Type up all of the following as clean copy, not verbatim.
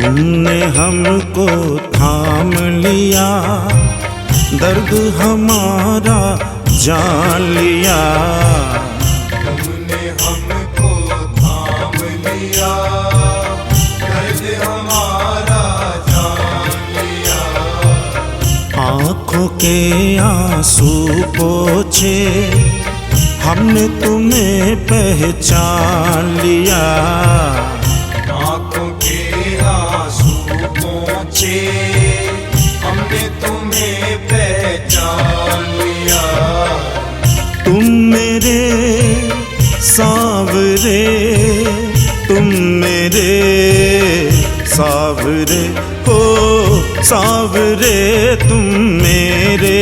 तुमने हमको थाम लिया, दर्द हमारा जान लिया। तुमने हमको थाम लिया, दर्द हमारा जान लिया। आँखों के आंसू पोंछे, हमने तुम्हें पहचान लिया। आँखों के आंसू पोंछे, हमने तुम्हें पहचान लिया। तुम मेरे सांवरे, तुम मेरे सांवरे हो, सांवरे तुम मेरे,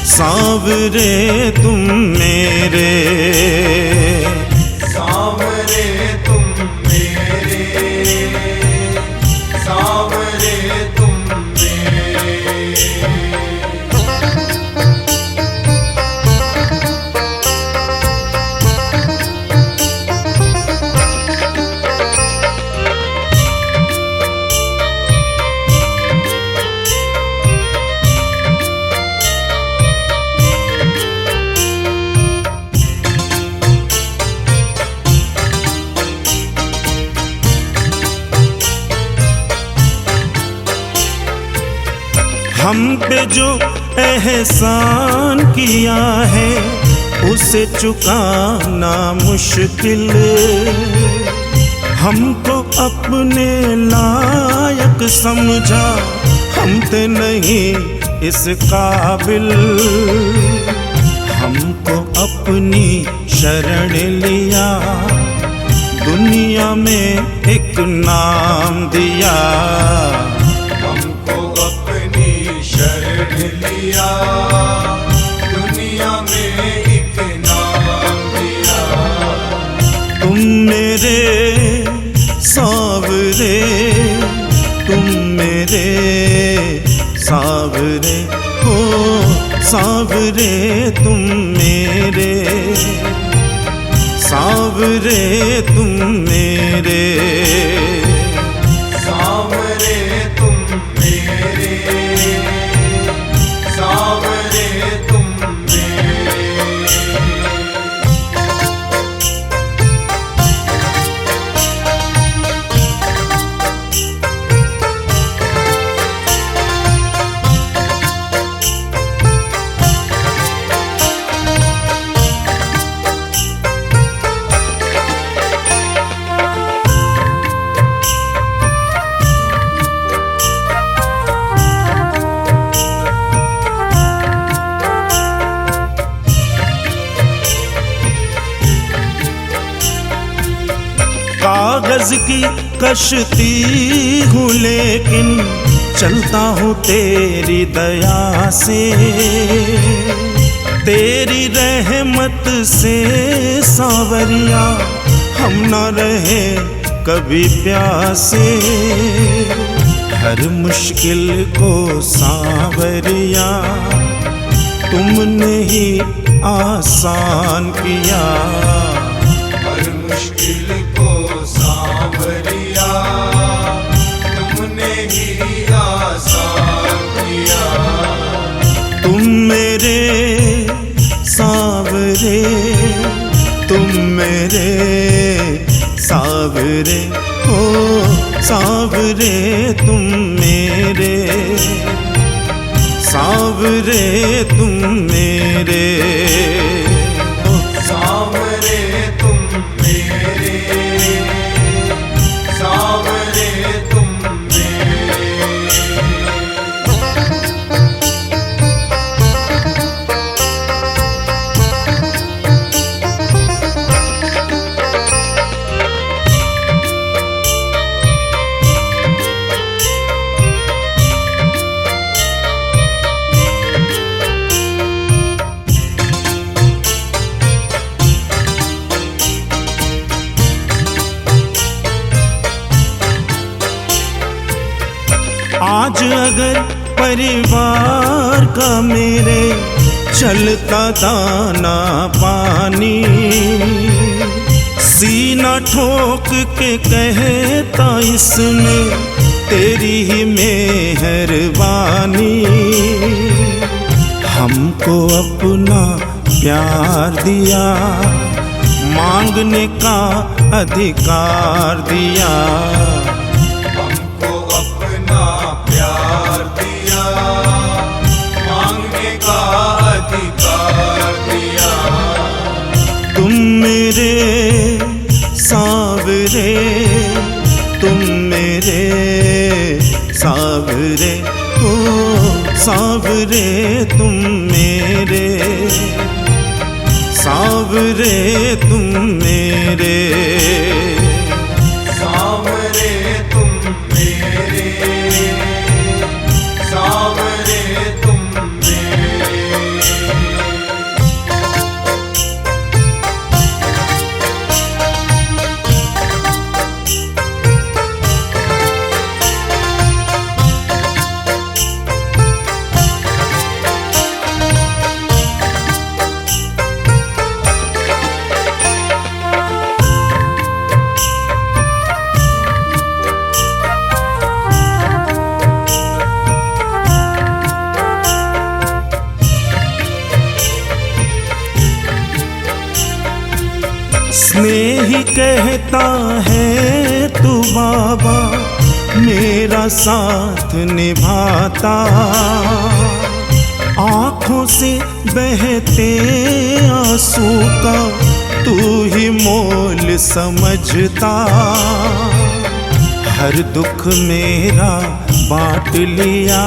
सांवरे तुम मेरे। सांवरे तुम मेरे, सांवरे तुम मेरे। हम पे जो एहसान किया है, उसे चुकाना मुश्किल। हमको अपने लायक समझा, हम थे नहीं इस काबिल। हमको अपनी शरण लिया, दुनिया में एक नाम दिया। हमको अपनी शरण लिया, दुनिया में एक नाम दिया। तुम मेरे सांवरे, तुम मेरे सांवरे हो, सांवरे तुम मेरे, सांवरे तुम मेरे। सांवरे तुम मेरे, सांवरे तुम मेरे। कागज की कश्ती हूँ लेकिन चलता हूँ तेरी दया से। तेरी रहमत से सांवरिया, हम न रहे कभी प्यासे। हर मुश्किल को सांवरिया, तुमने ही आसान किया। हर मुश्किल को सांवरिया, तुमने ही आसान किया। तुम मेरे सांवरे, तुम मेरे सांवरे हो, सांवरे तुम मेरे, सांवरे तुम मेरे। सांवरे तुम मेरे, सांवरे तुम मेरे। आज अगर परिवार का मेरे चलता दाना पानी, सीने सीना ठोक के कहता इसमें तेरी ही मेहरबानी। हमको अपना प्यार दिया, मांगने का अधिकार दिया। हमको अपना प्यार दिया, मांगने का अधिकार दिया। तुम मेरे सावरे, तुम मेरे सावरे, ओ सावरे तुम मेरे, सावरे तुम मेरे, सावरे तुम मेरे, सावरे तुम मेरे। स्नेही कहता है तू बाबा मेरा साथ निभाता। आँखों से बहते आंसू का तू ही मोल समझता। हर दुख मेरा बांट लिया,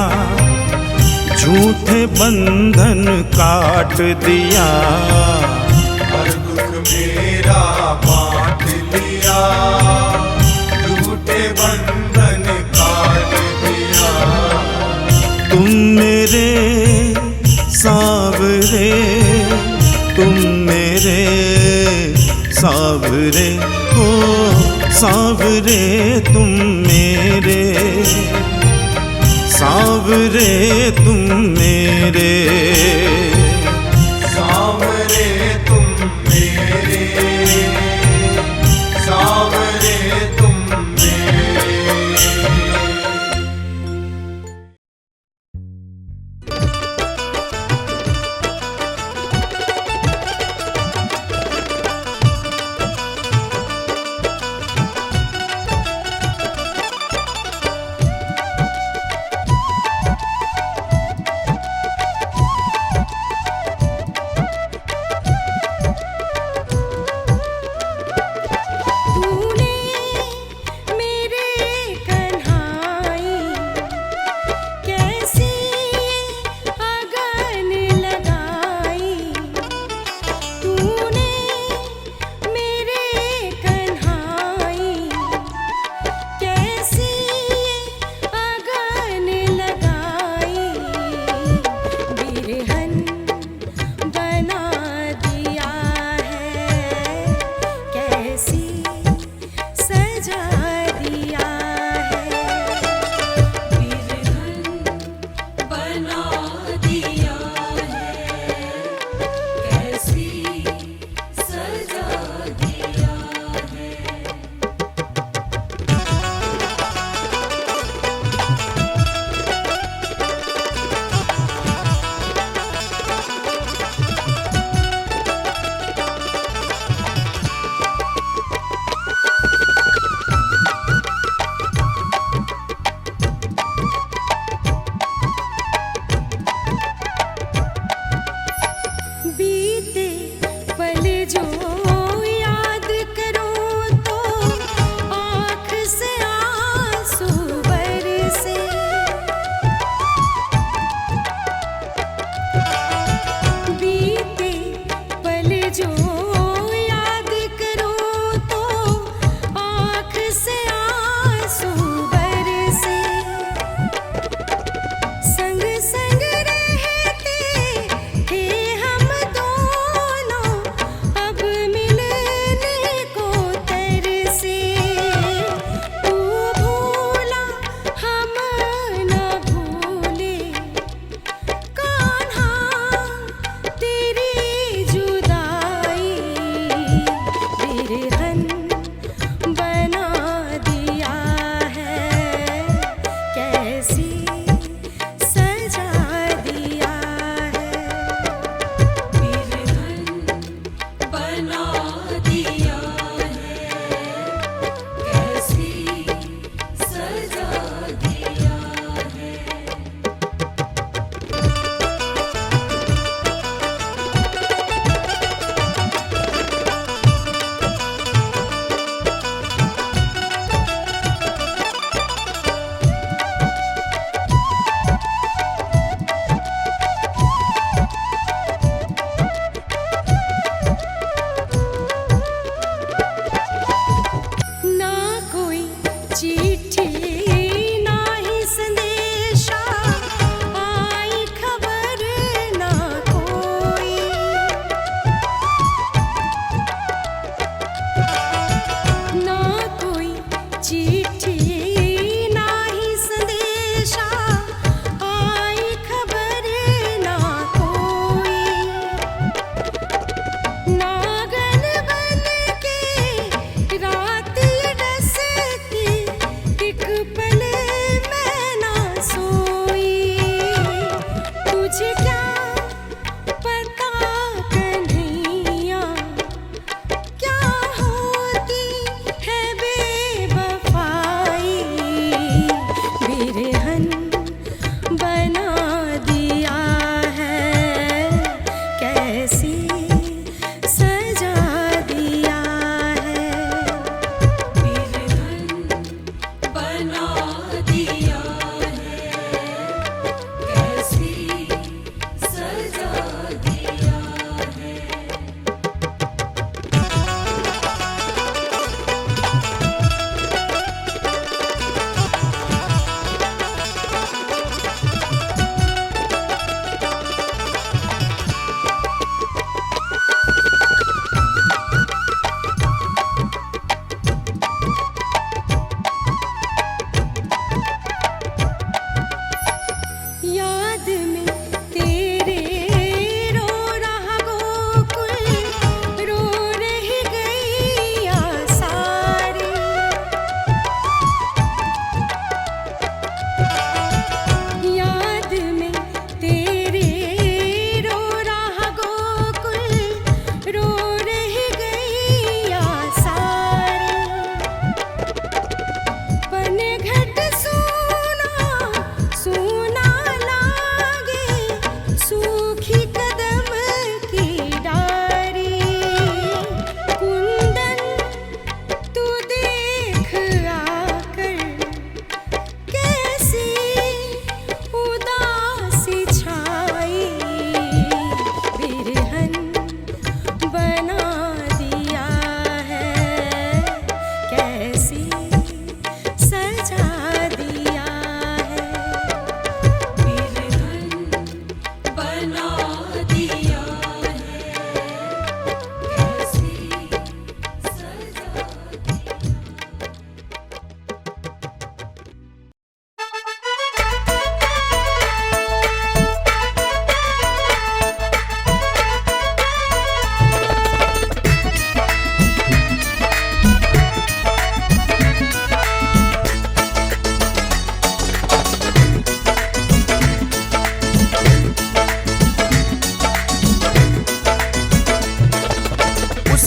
झूठे बंधन काट दिया। हर दुख मेरा बांट लिया, झूठे बंधन काट दिया। तुम मेरे सावरे, तुम मेरे सावरे, ओ सावरे तुम मेरे, सावरे तुम मेरे, सावरे तुम मेरे, सावरे तुम मेरे।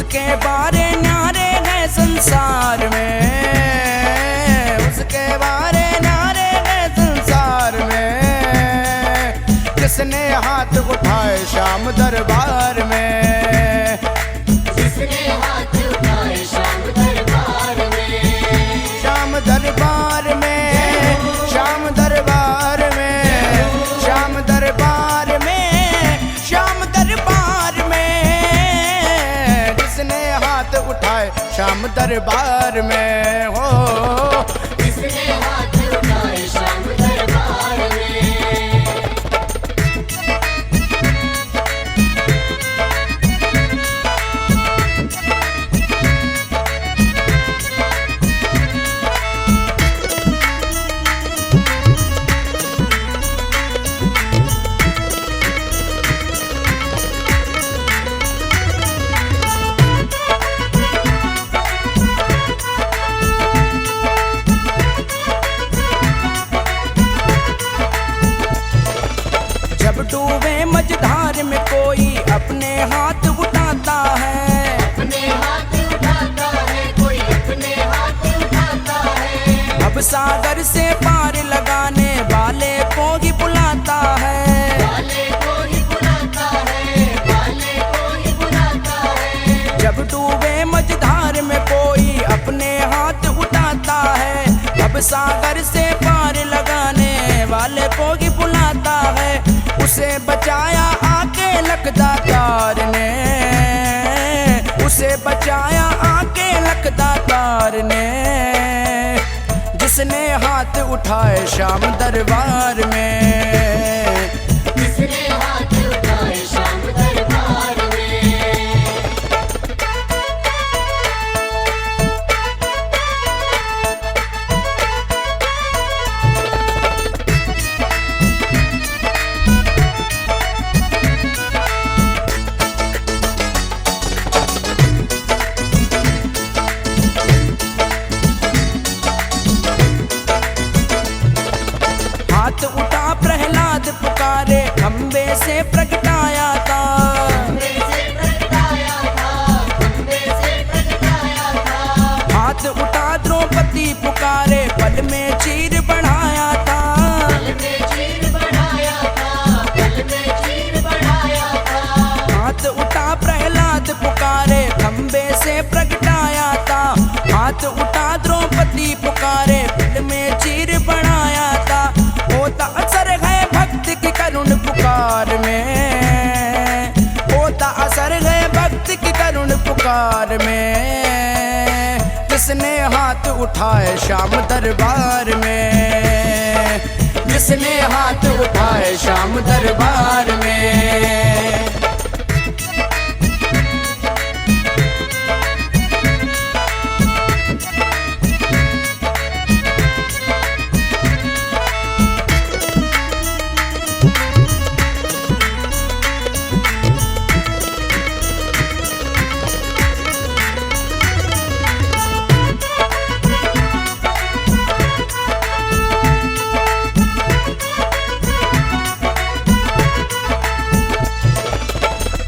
उसके बारे न्यारे हैं संसार में, उसके बारे न्यारे हैं संसार में। जिसने हाथ उठाए श्याम दरबार में, जिसने हाथ उठाए श्याम दरबार में, श्याम दरबार में, श्याम दरबार में, श्याम दरबार में, श्याम दरबार में। जिसने हाथ उठाए श्याम दरबार में हो, जिसने हाथ उठाए श्याम दरबार में। जब डूबे मझधार में कोई अपने हाथ उठाता है, अपने हाथ उठाता है, कोई अपने हाथ उठाता है। अब सागर से पार लगाने वाले को ही बुलाता है, वाले को ही बुलाता है, वाले को ही बुलाता है। जब डूबे मझधार में कोई अपने हाथ उठाता है, अब सागर से पार लगाने वाले को ही बुलाता है। उसे बचाया आके लखदातार ने, उसे बचाया आके लखदातार ने। जिसने हाथ उठाए श्याम दरबार में, जिसने हाथ उठाए श्याम दरबार में। हाथ उठा प्रहलाद पुकारे, खंबे से प्रगटाया था, खंबे से प्रगटाया था, खंबे से प्रगटाया था। हाथ उठा द्रौपदी पुकारे, पल में चीर बढ़ाया था, पल में चीर बढ़ाया था, पल में चीर बढ़ाया था। हाथ उठा प्रहलाद पुकारे, खंबे से प्रगटाया था। हाथ उठा द्रौपदी पुकारे, पल में चीर बढ़ाया था। होता असर है भक्त की करुण पुकार में, होता असर है भक्त की करुण पुकार में। जिसने हाथ उठाए श्याम दरबार में, जिसने हाथ उठाए श्याम दरबार में।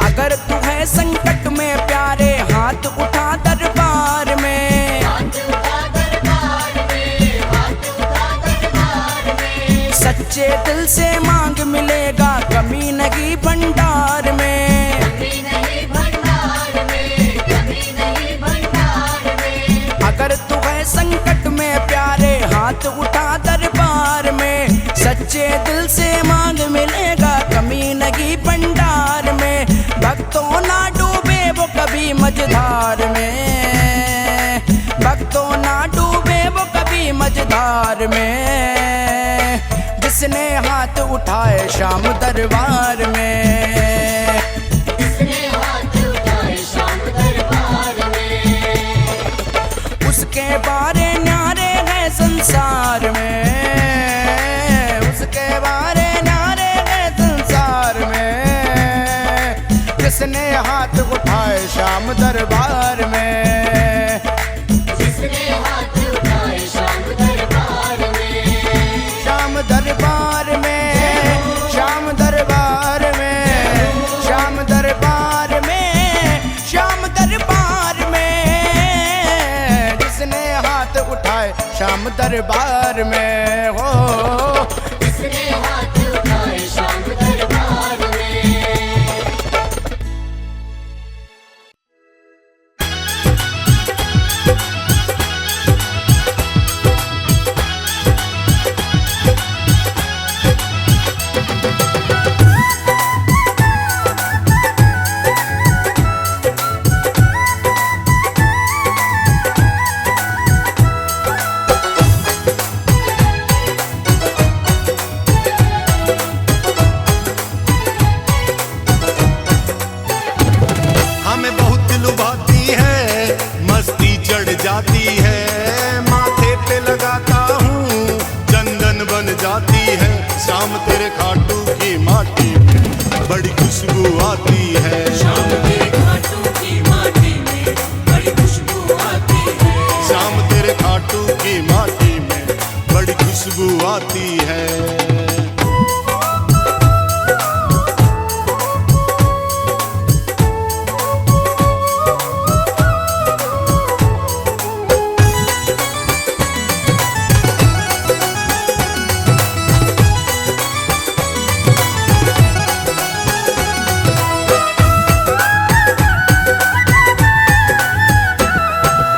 अगर तू है संकट में प्यारे, हाथ उठा दरबार में, हाथ उठा दरबार में, हाथ उठा दरबार में। सच्चे दिल से मांग मिलेगा, कमी नहीं भंडार में, कमी नहीं भंडार में, कमी नहीं भंडार में। अगर तू है संकट में प्यारे, हाथ उठा दरबार में। सच्चे दिल से मांग मिलेगा, कमी नहीं भंडार में। भक्तों ना डूबे वो कभी मझधार में, भक्तों ना डूबे वो कभी मझधार में। जिसने हाथ उठाए श्याम दरबार में, जिसने हाथ उठाए श्याम दरबार में। उसके बारे न्यारे हैं संसार में, उसके बारे न्यारे हैं संसार में। जिसने हाथ उठाए श्याम दरबार में, जिसने हाथ उठाए श्याम दरबार में। श्याम दरबार में, श्याम दरबार में, श्याम दरबार में, श्याम दरबार श्याम दरबार में हो। किसने हाथ उठाए श्याम दरबार में। हमें बहुत लुभाती है, मस्ती चढ़ जाती है, माथे पे लगाता हूँ चंदन बन जाती है। शाम तेरे खाटू की माटी में बड़ी खुशबू आती है। शाम तेरे खाटू की माटी में बड़ी खुशबू आती है। शाम तेरे खाटू की माटी में बड़ी खुशबू आती है।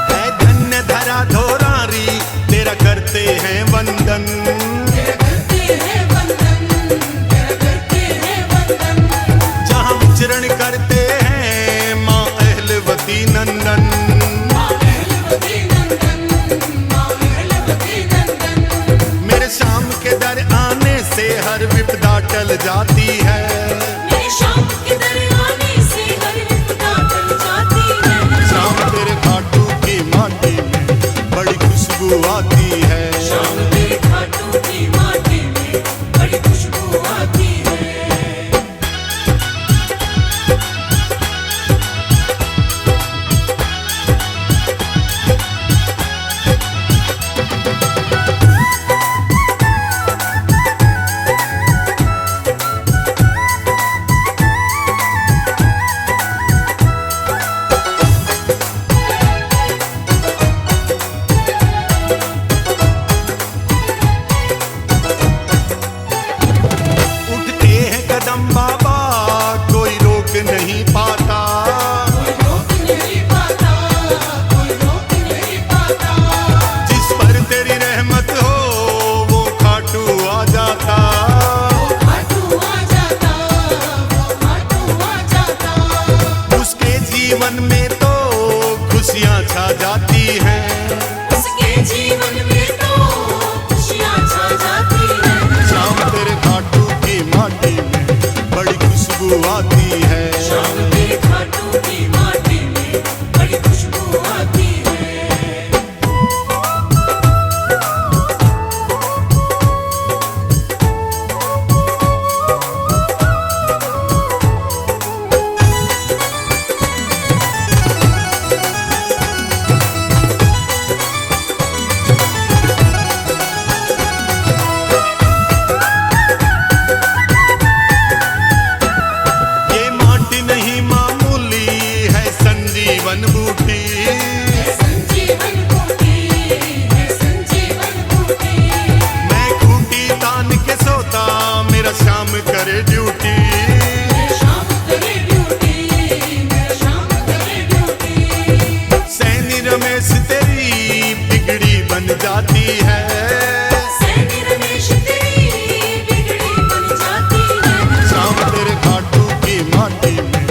है धन्य धरा धोरारी तेरा करते हैं वंदन। तेरा करते हैं वंदन, तेरा करते हैं वंदन। जहाँ विचरण करते हैं माँ अहलवती नंदन। माँ अहलवती नंदन, माँ अहलवती नंदन। मेरे शाम के दर आने से हर विपदा टल जाती है। मेरी शाम के दर आने से हर विपदा टल जाती है। शाम तेरे खाटू की माटी में बड़ी खुशबू आती है। शाम तेरे खाटू की माटी में बड़ी खुशबू आती है। उठते हैं कदम बाबा कोई रोक नहीं पाता। कोई रोक नहीं पाता, कोई रोक नहीं पाता। जिस पर तेरी रहमत हो वो खाटू आ जाता। वो खाटू आ जाता, वो खाटू आ जाता। उसके जीवन में तो खुशियाँ छा जाती हैं। उसके जीवन में तो खुशियाँ छा जाती हैं। शाम तेरे खाटू की माटी में बड़ी खुशबू आती है। शाम तेरे खाटू की माटी में बड़ी खुशबू आती है। ये माटी नहीं मामूली है संजीवन बूटी। संजीवन बूटी है, संजीवन बूटी। मैं खूंटी तान के सोता मेरा शाम करे ड्यूटी। मेरा शाम करे ड्यूटी, मेरा शाम करे ड्यूटी। सैनी रमेश तेरी बिगड़ी बन जाती है। सैनी रमेश तेरी बिगड़ी बन जाती है। शाम तेरे खाटू की माटी में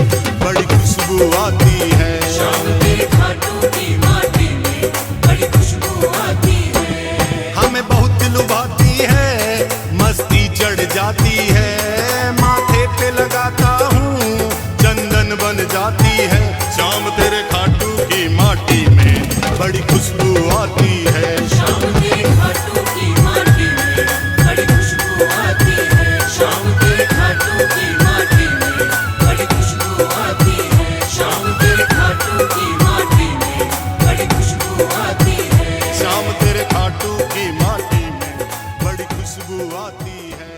बड़ी खुशबू आती है। शाम तेरे खाटू की माटी में बड़ी खुशबू आती है। हमें बहुत लुभाती है, मस्ती चढ़ जाती है, माथे पे लगाता हूँ चंदन बन जाती है। शाम तेरे खाटू की माटी में बड़ी खुशबू आती है। शाम तेरे खाटू की माटी में बड़ी खुशबू आती है। शाम तेरे खाटू की माटी में बड़ी खुशबू आती है। शाम तेरे खाटू की माटी में बड़ी खुशबू आती है। शाम तेरे खाटू की माटी में बड़ी खुशबू आती है।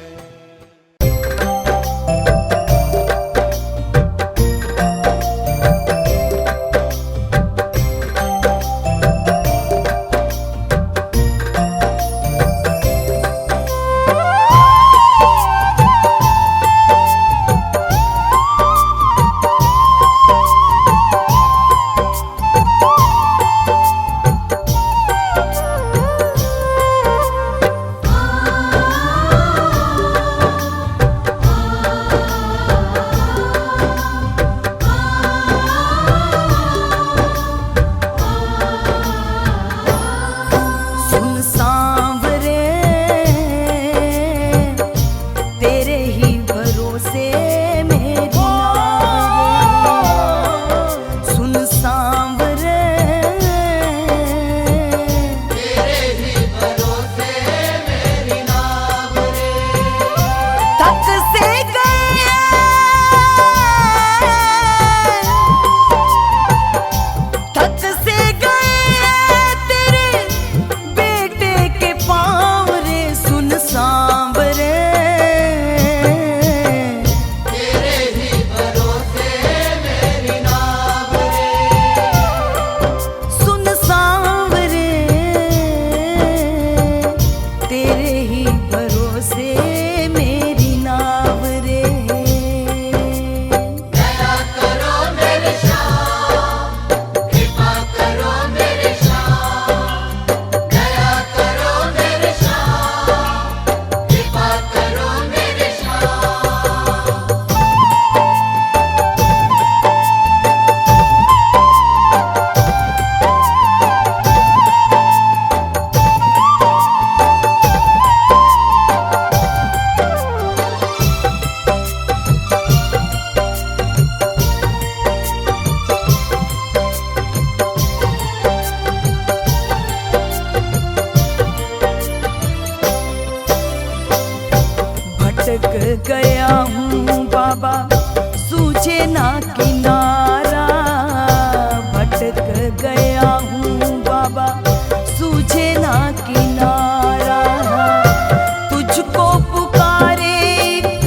बाबा सूझे ना किनारा, भटक गया हूँ बाबा सूझे ना किनारा। तुझको पुकारे एक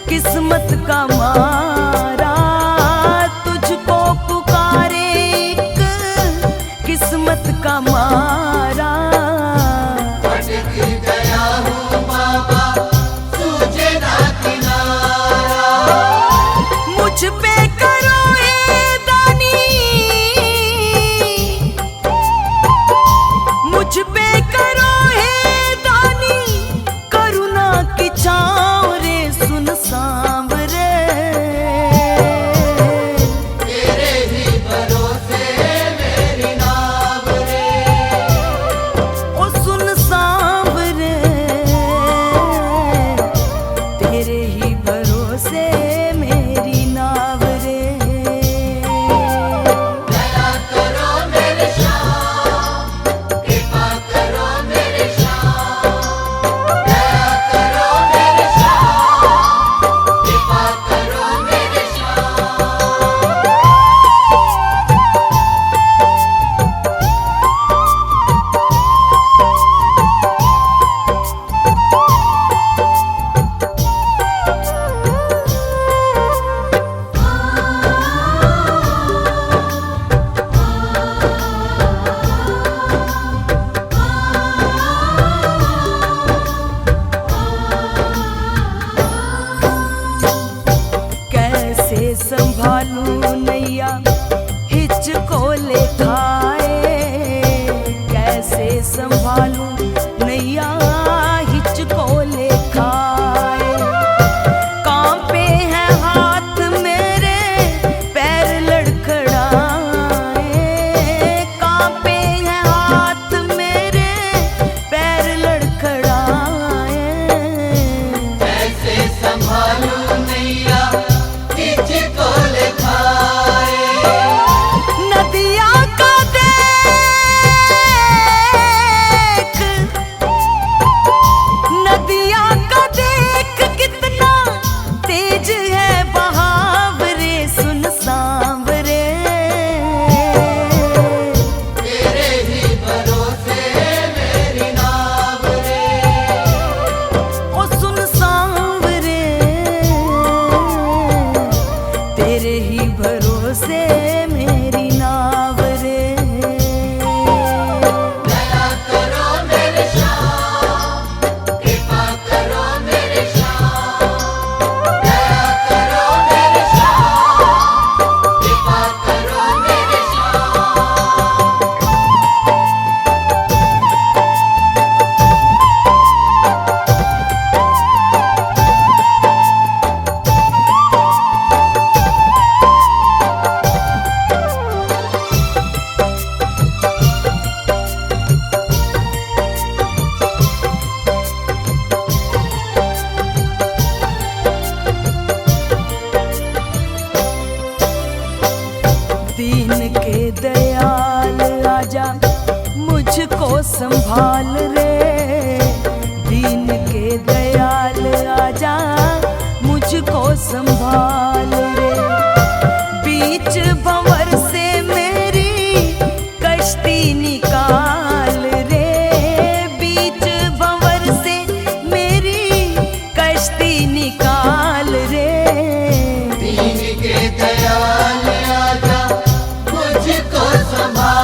किस्मत का मारा, तुझको पुकारे एक किस्मत का मारा। भटक गया हूँ बाबा सूझे ना किनारा। मुझ पे करो ए दानी, मुझ पे करो ए दानी, करुणा की छाँव रे सुन सांवरे। तेरे ही भरोसे मेरी नाव रे। ओ सुन सांवरे, तेरे ही भरोसे मेरी नाव रे। दया करो मेरे श्याम, कृपा करो मेरे श्याम। दया करो मेरे श्याम, कृपा करो मेरे श्याम। कैसे संभालूं नैया हिचको ले खाए, कैसे संभालूं नैया हिचको ले खाए। कांपे हैं हाथ मेरे पैर लड़खड़ाए, कांपे हैं हाथ मेरे पैर लड़खड़ाए। कैसे संभालूं नैया तुझको लिखाए। नदिया का देख, नदिया का देख कितना तेज है बहाव रे सुन सांवरे। तेरे ही भरोसे मेरी नाव रे। ओ सुन सांवरे, तेरे ही भरोसे मेरी नाव रे। दया करो मेरे श्याम, कृपा करो मेरे श्याम। दया करो मेरे श्याम, कृपा करो मेरे श्याम। दीन के दयाल आजा मुझको संभाल रे, दीन के दयाल आजा मुझको संभाल रे। बीच भंवर से मेरी कश्ती निकाल रे, बीच भंवर से मेरी कश्ती निकाल रे। दीन के दयाल आजा मुझको संभाल